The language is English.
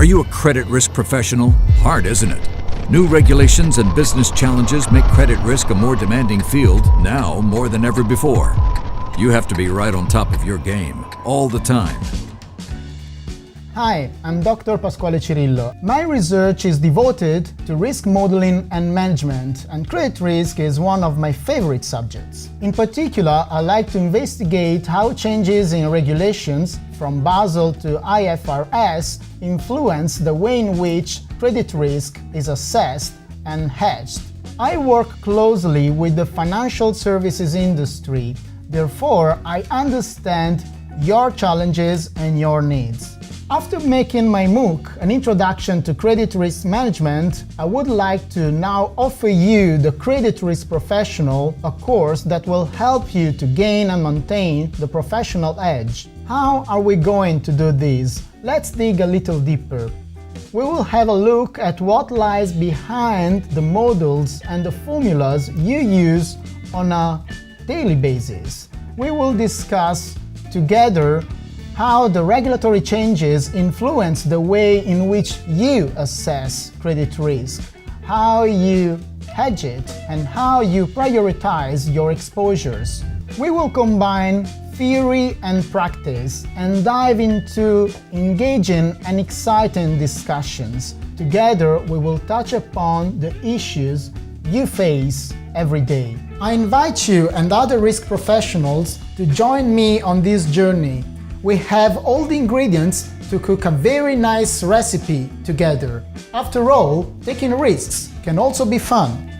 you a credit risk professional? Hard, isn't it? New regulations and business challenges make credit risk a more demanding field now more than ever before. You have to be right on top of your game, all the time. Hi, I'm Dr. Pasquale Cirillo. My research is devoted to risk modeling and management, and credit risk is one of my favorite subjects. In particular, I like to investigate how changes in regulations from Basel to IFRS influence the way in which credit risk is assessed and hedged. I work closely with the financial services industry, therefore I understand your challenges and your needs. After making my MOOC, an introduction to credit risk management, I would like to now offer you the Credit Risk Professional, a course that will help you to gain and maintain the professional edge. How are we going to do this? Let's dig a little deeper. We will have a look at what lies behind the models and the formulas you use on a daily basis. We will discuss together how the regulatory changes influence the way in which you assess credit risk, how you hedge it, and how you prioritize your exposures. We will combine theory and practice and dive into engaging and exciting discussions. Together, we will touch upon the issues you face every day. I invite you and other risk professionals to join me on this journey. We have all the ingredients to cook a very nice recipe together. After all, taking risks can also be fun.